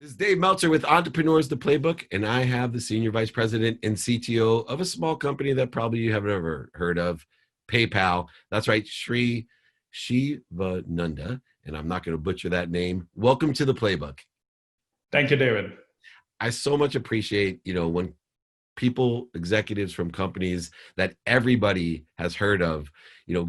This is Dave Meltzer with Entrepreneurs, the Playbook, and I have the Senior Vice President and CTO of a small company that probably you haven't ever heard of, PayPal. That's right, Shivananda, and I'm not going to butcher that name. Welcome to the Playbook. Thank you, David. I so much appreciate, when people, executives from companies that everybody has heard of,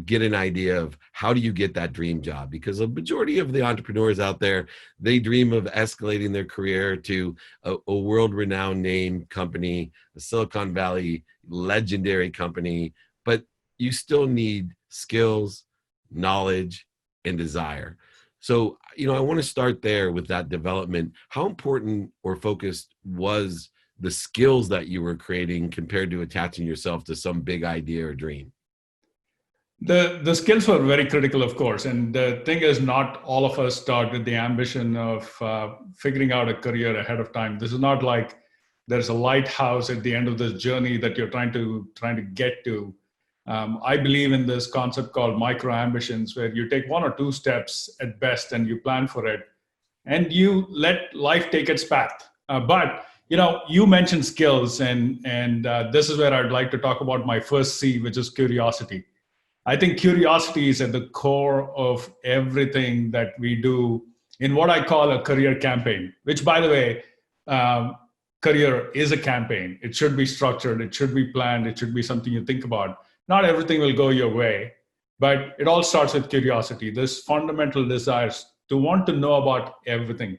get an idea of how do you get that dream job? Because a majority of the entrepreneurs out there, they dream of escalating their career to a world-renowned name company, a Silicon Valley legendary company, but you still need skills, knowledge, and desire. So, I want to start there with that development. How important or focused was the skills that you were creating compared to attaching yourself to some big idea or dream? The skills were very critical, of course. And the thing is, not all of us start with the ambition of figuring out a career ahead of time. This is not like there's a lighthouse at the end of this journey that you're trying to get to. I believe in this concept called micro ambitions, where you take one or two steps at best and you plan for it, and you let life take its path. But you mentioned skills, and this is where I'd like to talk about my first C, which is curiosity. I think curiosity is at the core of everything that we do in what I call a career campaign, which, by the way, career is a campaign. It should be structured. It should be planned. It should be something you think about. Not everything will go your way, but it all starts with curiosity, this fundamental desires to want to know about everything,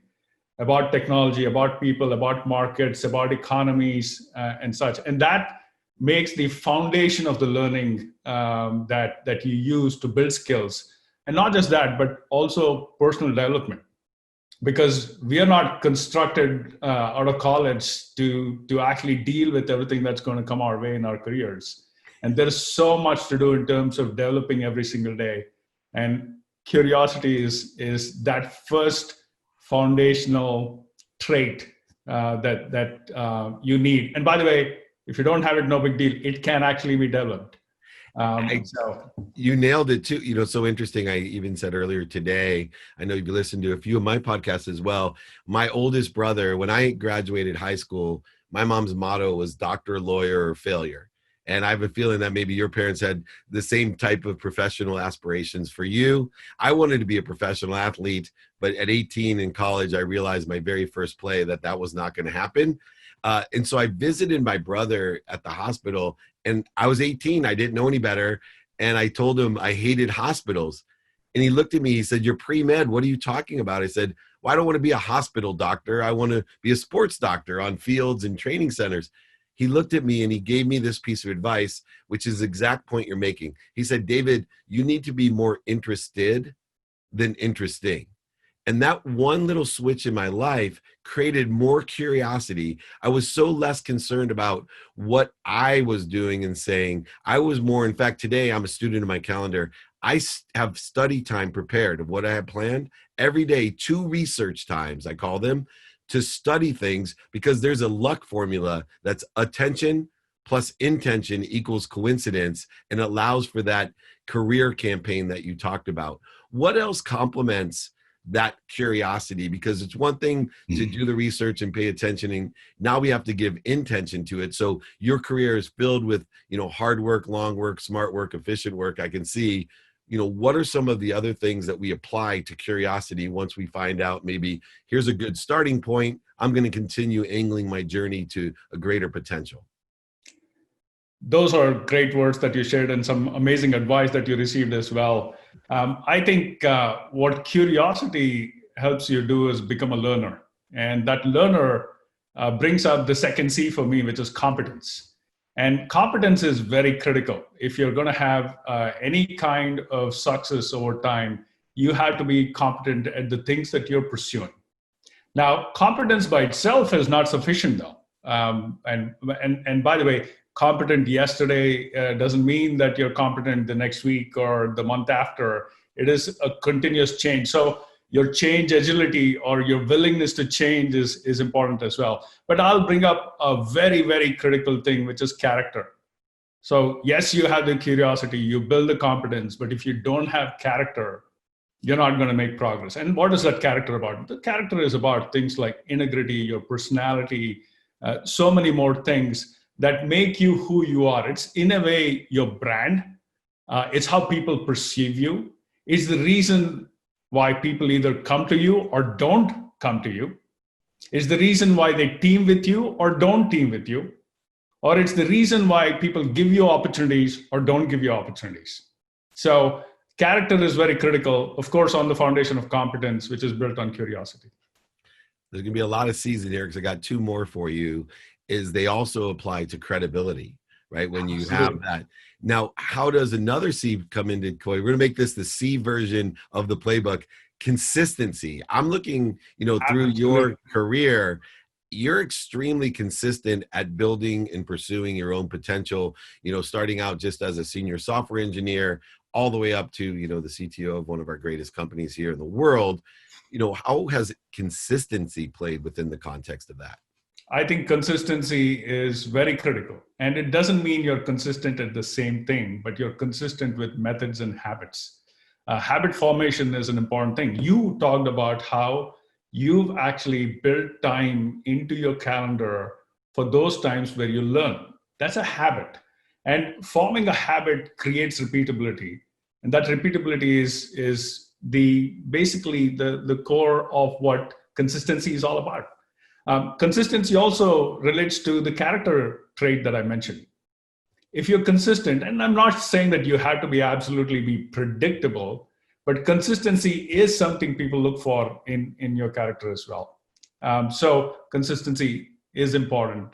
about technology, about people, about markets, about economies, and such. And that makes the foundation of the learning that you use to build skills. And not just that, but also personal development. Because we are not constructed out of college to actually deal with everything that's going to come our way in our careers. And there's so much to do in terms of developing every single day. And curiosity is that first foundational trait that you need. And by the way, if you don't have it, no big deal. It can actually be developed. You nailed it too. So interesting. I even said earlier today, I know you've listened to a few of my podcasts as well. My oldest brother, when I graduated high school, my mom's motto was doctor, lawyer, or failure. And I have a feeling that maybe your parents had the same type of professional aspirations for you. I wanted to be a professional athlete, but at 18 in college, I realized my very first play that was not going to happen. And so I visited my brother at the hospital, and I was 18. I didn't know any better. And I told him I hated hospitals. And he looked at me, he said, "You're pre-med. What are you talking about?" I said, "Well, I don't want to be a hospital doctor. I want to be a sports doctor on fields and training centers." He looked at me and he gave me this piece of advice, which is the exact point you're making. He said, "David, you need to be more interested than interesting." And that one little switch in my life created more curiosity. I was so less concerned about what I was doing and saying. I was more, in fact, today I'm a student in my calendar. I have study time prepared of what I have planned every day, 2 research times, I call them, to study things, because there's a luck formula that's attention plus intention equals coincidence, and allows for that career campaign that you talked about. What else complements that curiosity? Because it's one thing to do the research and pay attention, and now we have to give intention to it. So your career is filled with, hard work, long work, smart work, efficient work. I can see, what are some of the other things that we apply to curiosity once we find out maybe here's a good starting point, I'm going to continue angling my journey to a greater potential? Those are great words that you shared, and some amazing advice that you received as well. I think what curiosity helps you do is become a learner. And that learner brings up the second C for me, which is competence. And competence is very critical. If you're going to have any kind of success over time, you have to be competent at the things that you're pursuing. Now, competence by itself is not sufficient, though. And by the way, competent yesterday doesn't mean that you're competent the next week or the month after. It is a continuous change. So your change agility or your willingness to change is important as well. But I'll bring up a very, very critical thing, which is character. So yes, you have the curiosity, you build the competence, but if you don't have character, you're not going to make progress. And what is that character about? The character is about things like integrity, your personality, so many more things that make you who you are. It's in a way your brand. It's how people perceive you. It's the reason why people either come to you or don't come to you. It's the reason why they team with you or don't team with you. Or it's the reason why people give you opportunities or don't give you opportunities. So character is very critical, of course, on the foundation of competence, which is built on curiosity. There's going to be a lot of C's in here because I got two more for you. Is they also apply to credibility, right? When you have that. Now, how does another C come into play? We're going to make this the C version of the playbook. Consistency. I'm looking, through your career, you're extremely consistent at building and pursuing your own potential, starting out just as a senior software engineer, all the way up to, the CTO of one of our greatest companies here in the world. How has consistency played within the context of that? I think consistency is very critical. And it doesn't mean you're consistent at the same thing, but you're consistent with methods and habits. Habit formation is an important thing. You talked about how you've actually built time into your calendar for those times where you learn. That's a habit. And forming a habit creates repeatability. And that repeatability is basically the core of what consistency is all about. Consistency also relates to the character trait that I mentioned. If you're consistent, and I'm not saying that you have to be predictable, but consistency is something people look for in your character as well. So consistency is important.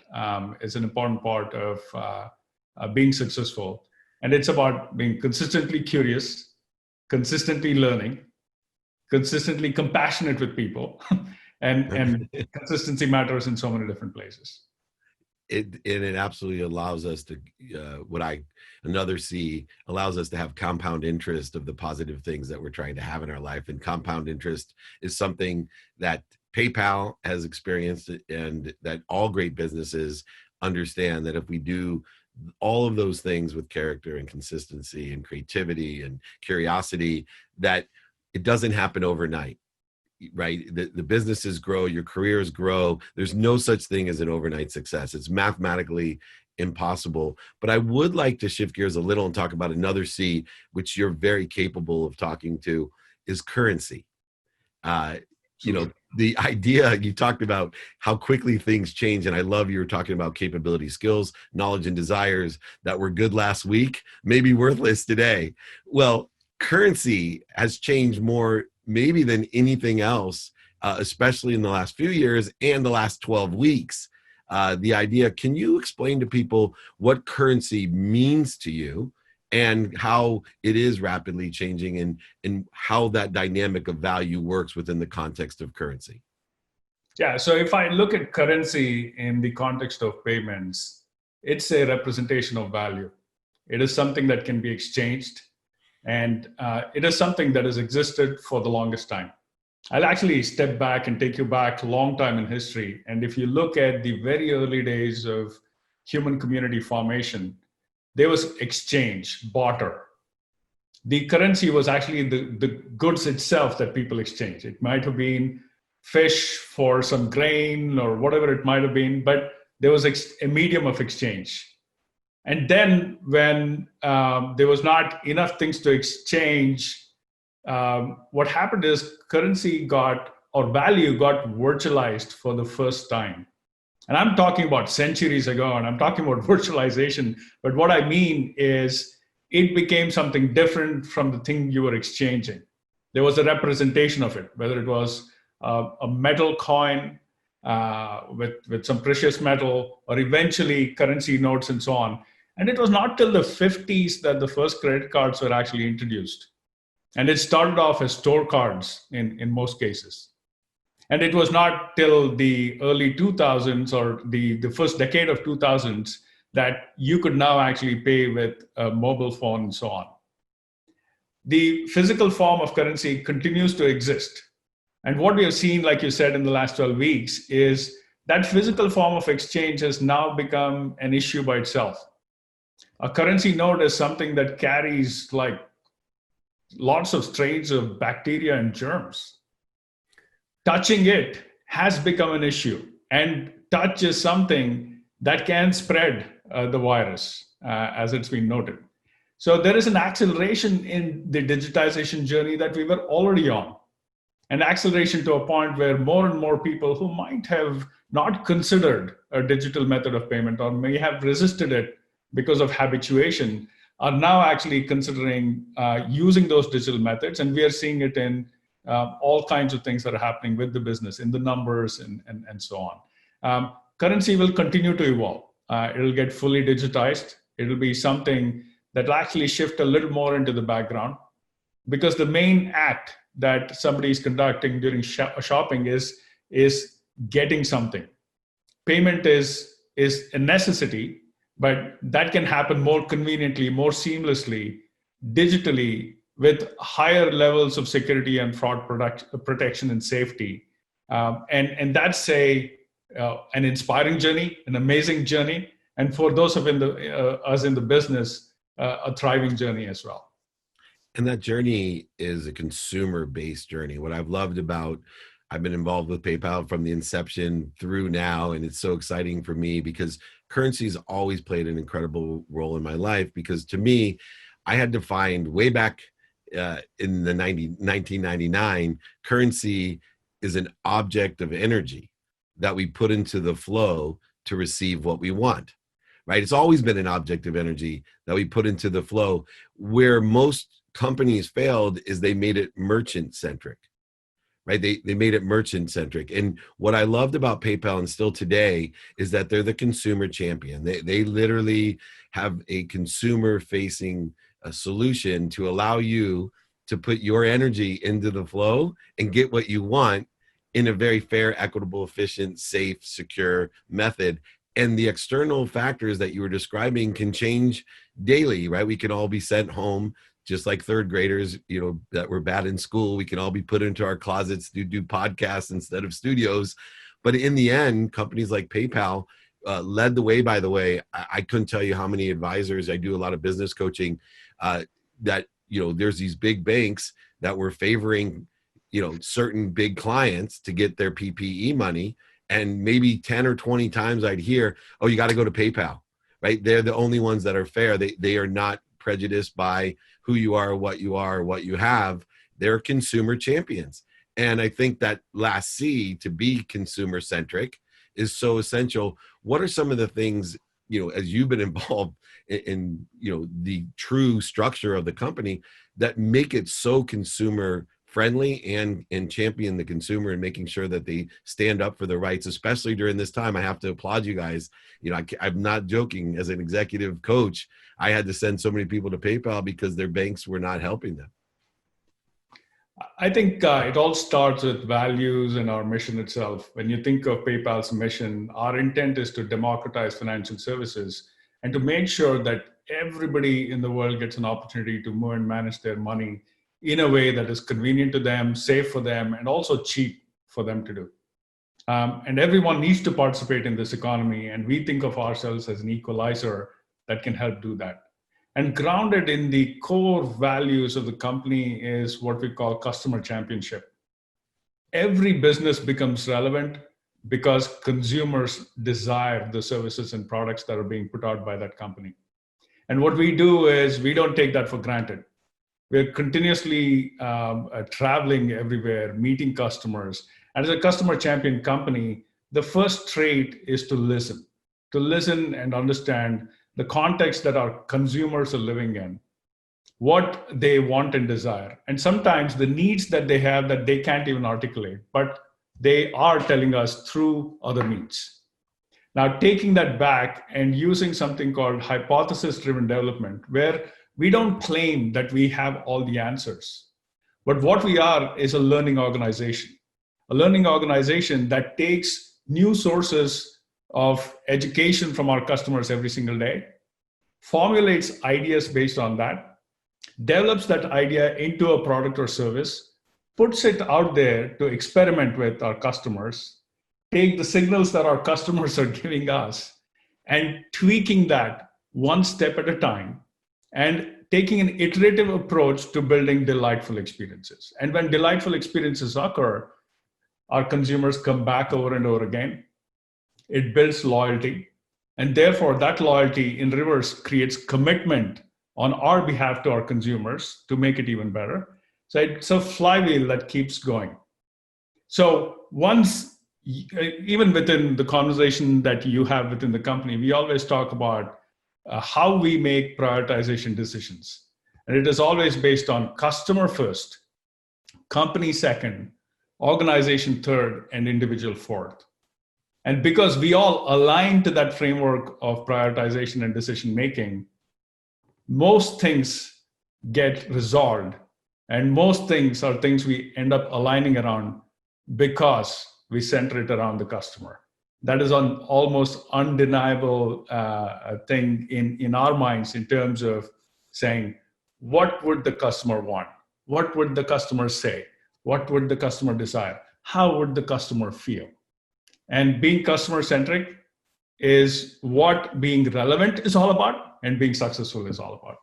It's an important part of being successful. And it's about being consistently curious, consistently learning, consistently compassionate with people. and consistency matters in so many different places. It absolutely allows us to another C allows us to have compound interest of the positive things that we're trying to have in our life. And compound interest is something that PayPal has experienced, and that all great businesses understand that if we do all of those things with character and consistency and creativity and curiosity, that it doesn't happen overnight. Right? The businesses grow, your careers grow. There's no such thing as an overnight success. It's mathematically impossible. But I would like to shift gears a little and talk about another C, which you're very capable of talking to, is currency. The idea you talked about how quickly things change. And I love you were talking about capability, skills, knowledge, and desires that were good last week, maybe worthless today. Well, currency has changed more maybe than anything else, especially in the last few years and the last 12 weeks. The idea, can you explain to people what currency means to you and how it is rapidly changing, and how that dynamic of value works within the context of currency? Yeah, so if I look at currency in the context of payments, it's a representation of value. It is something that can be exchanged. And it is something that has existed for the longest time. I'll actually step back and take you back a long time in history. And if you look at the very early days of human community formation, there was exchange, barter. The currency was actually the goods itself that people exchanged. It might have been fish for some grain or whatever it might have been, but there was a medium of exchange. And then when there was not enough things to exchange, what happened is currency value got virtualized for the first time. And I'm talking about centuries ago, and I'm talking about virtualization. But what I mean is it became something different from the thing you were exchanging. There was a representation of it, whether it was a metal coin with some precious metal, or eventually currency notes and so on. And it was not till the 50s that the first credit cards were actually introduced. And it started off as store cards in most cases. And it was not till the early 2000s or the first decade of 2000s that you could now actually pay with a mobile phone and so on. The physical form of currency continues to exist. And what we have seen, like you said, in the last 12 weeks is that physical form of exchange has now become an issue by itself. A currency note is something that carries like lots of strains of bacteria and germs. Touching it has become an issue, and touch is something that can spread the virus, as it's been noted. So there is an acceleration in the digitization journey that we were already on, an acceleration to a point where more and more people who might have not considered a digital method of payment or may have resisted it because of habituation are now actually considering using those digital methods. And we are seeing it in all kinds of things that are happening with the business, in the numbers and so on. Currency will continue to evolve. It'll get fully digitized. It'll be something that will actually shift a little more into the background, because the main act that somebody is conducting during shopping is getting something. Payment is a necessity, but that can happen more conveniently, more seamlessly, digitally, with higher levels of security and fraud protection and safety. And that's an inspiring journey, an amazing journey, and for those of us in the business, a thriving journey as well. And that journey is a consumer-based journey. What I've loved about, I've been involved with PayPal from the inception through now, and it's so exciting for me because currency has always played an incredible role in my life. Because to me, I had to find way back in the 1999, currency is an object of energy that we put into the flow to receive what we want, right? It's always been an object of energy that we put into the flow. Where most companies failed is they made it merchant centric, right? They made it merchant centric. And what I loved about PayPal, and still today, is that they're the consumer champion. They literally have a consumer facing solution to allow you to put your energy into the flow and get what you want in a very fair, equitable, efficient, safe, secure method. And the external factors that you were describing can change daily, right? We can all be sent home just like third graders, that were bad in school. We can all be put into our closets to do podcasts instead of studios. But in the end, companies like PayPal led the way. By the way, I couldn't tell you how many advisors, I do a lot of business coaching, that, there's these big banks that were favoring, certain big clients to get their PPE money. And maybe 10 or 20 times I'd hear, oh, you got to go to PayPal, right? They're the only ones that are fair. They are not prejudiced by who you are, what you have. They're consumer champions. And I think that last C, to be consumer centric, is so essential. What are some of the things, as you've been involved in the true structure of the company, that make it so consumer friendly and champion the consumer and making sure that they stand up for their rights, especially during this time? I have to applaud you guys. I'm not joking. As an executive coach, I had to send so many people to PayPal because their banks were not helping them. I think it all starts with values and our mission itself. When you think of PayPal's mission, our intent is to democratize financial services and to make sure that everybody in the world gets an opportunity to move and manage their money in a way that is convenient to them, safe for them, and also cheap for them to do. And everyone needs to participate in this economy, and we think of ourselves as an equalizer that can help do that. And grounded in the core values of the company is what we call customer championship. Every business becomes relevant because consumers desire the services and products that are being put out by that company. And what we do is we don't take that for granted. We're continuously traveling everywhere, meeting customers. And as a customer champion company, the first trait is to listen and understand the context that our consumers are living in, what they want and desire, and sometimes the needs that they have that they can't even articulate, but they are telling us through other means. Now, taking that back and using something called hypothesis-driven development, where we don't claim that we have all the answers, but what we are is a learning organization that takes new sources of education from our customers every single day, formulates ideas based on that, develops that idea into a product or service, puts it out there to experiment with our customers, take the signals that our customers are giving us, and tweaking that one step at a time, and taking an iterative approach to building delightful experiences. And when delightful experiences occur, our consumers come back over and over again. It builds loyalty. And therefore, that loyalty in reverse creates commitment on our behalf to our consumers to make it even better. So it's a flywheel that keeps going. So once, even within the conversation that you have within the company, we always talk about how we make prioritization decisions. And it is always based on customer first, company second, organization third, and individual fourth. And because we all align to that framework of prioritization and decision making, most things get resolved. And most things are things we end up aligning around because we center it around the customer. That is an almost undeniable thing in our minds in terms of saying, what would the customer want? What would the customer say? What would the customer desire? How would the customer feel? And being customer-centric is what being relevant is all about, and being successful is all about.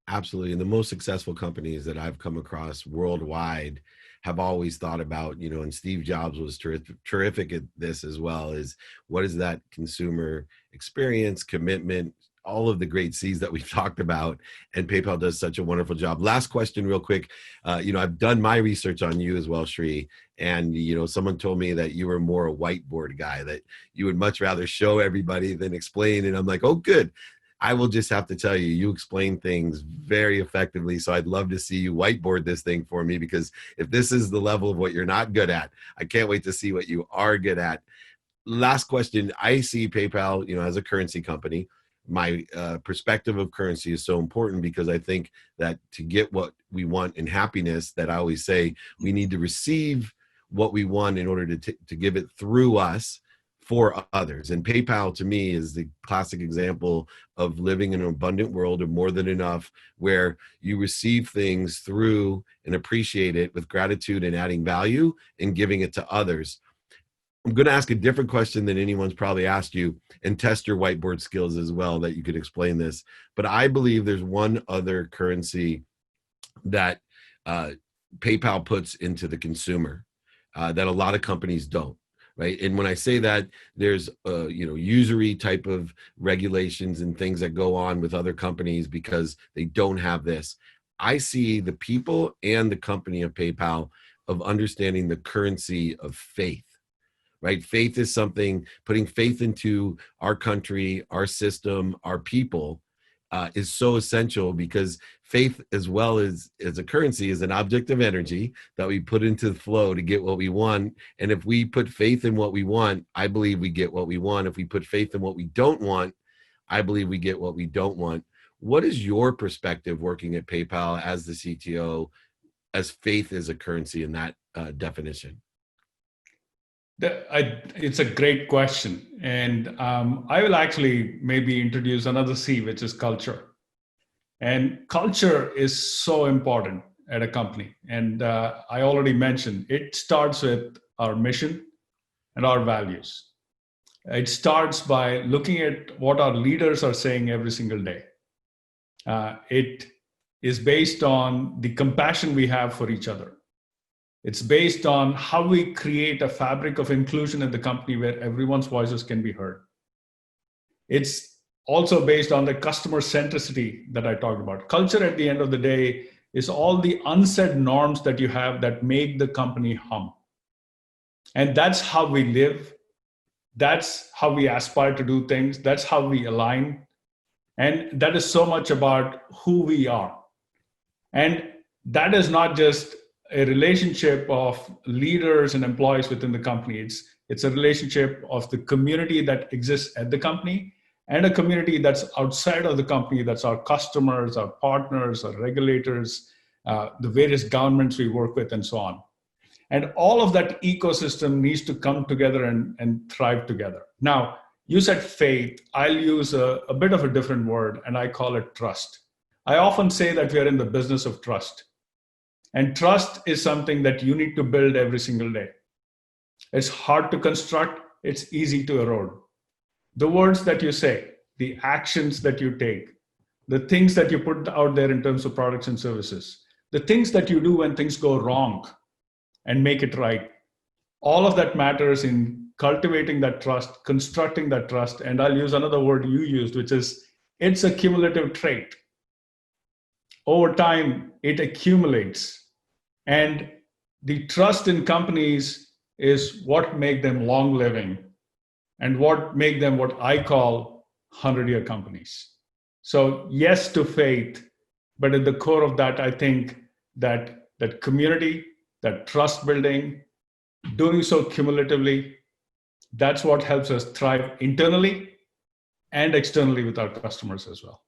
Absolutely. And the most successful companies that I've come across worldwide have always thought about, and Steve Jobs was terrific at this as well, is what is that consumer experience, commitment, all of the great C's that we've talked about, and PayPal does such a wonderful job. Last question real quick. I've done my research on you as well, Sri, and, someone told me that you were more a whiteboard guy, that you would much rather show everybody than explain. And I'm like, oh, good. I will just have to tell you, you explain things very effectively. So I'd love to see you whiteboard this thing for me, because if this is the level of what you're not good at, I can't wait to see what you are good at. Last question. I see PayPal, as a currency company. My perspective of currency is so important, because I think that to get what we want in happiness, that I always say we need to receive what we want in order to give it through us for others. And PayPal to me is the classic example of living in an abundant world of more than enough, where you receive things through and appreciate it with gratitude and adding value and giving it to others. I'm going to ask a different question than anyone's probably asked you, and test your whiteboard skills as well, that you could explain this. But I believe there's one other currency that PayPal puts into the consumer that a lot of companies don't. Right. And when I say that, there's, usury type of regulations and things that go on with other companies because they don't have this. I see the people and the company of PayPal of understanding the currency of faith. Right. Faith is something, putting faith into our country, our system, our people is so essential, because faith, as well as a currency, is an object of energy that we put into the flow to get what we want. And if we put faith in what we want, I believe we get what we want. If we put faith in what we don't want, I believe we get what we don't want. What is your perspective working at PayPal as the CTO, as faith as a currency in that definition? It's a great question. And I will actually maybe introduce another C, which is culture. And culture is so important at a company. And I already mentioned, it starts with our mission and our values. It starts by looking at what our leaders are saying every single day. It is based on the compassion we have for each other. It's based on how we create a fabric of inclusion in the company where everyone's voices can be heard. It's also based on the customer centricity that I talked about. Culture, at the end of the day, is all the unsaid norms that you have that make the company hum. And that's how we live. That's how we aspire to do things. That's how we align. And that is so much about who we are. And that is not just a relationship of leaders and employees within the company. It's a relationship of the community that exists at the company, and a community that's outside of the company. That's our customers, our partners, our regulators, the various governments we work with, and so on. And all of that ecosystem needs to come together and thrive together. Now, you said faith. I'll use a bit of a different word, and I call it trust. I often say that we are in the business of trust. And trust is something that you need to build every single day. It's hard to construct. It's easy to erode. The words that you say, the actions that you take, the things that you put out there in terms of products and services, the things that you do when things go wrong and make it right. All of that matters in cultivating that trust, constructing that trust. And I'll use another word you used, which is it's a cumulative trait. Over time, it accumulates. And the trust in companies is what make them long living and what make them what I call 100-year companies. So yes to faith, but at the core of that, I think that community, that trust building, doing so cumulatively, that's what helps us thrive internally and externally with our customers as well.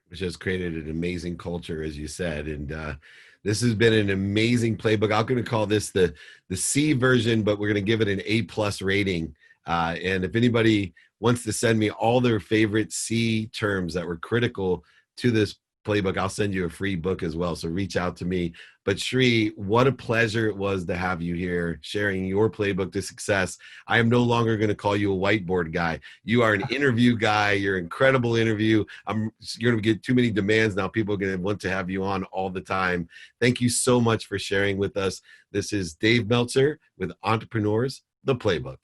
Which has created an amazing culture, as you said. And this has been an amazing playbook. I'm going to call this the C version, but we're going to give it an A+ rating. And if anybody wants to send me all their favorite C terms that were critical to this playbook, I'll send you a free book as well. So reach out to me. But Sri, what a pleasure it was to have you here sharing your playbook to success. I am no longer going to call you a whiteboard guy. You are an interview guy. You're an incredible interview. You're going to get too many demands now. People are going to want to have you on all the time. Thank you so much for sharing with us. This is Dave Meltzer with Entrepreneurs, the Playbook.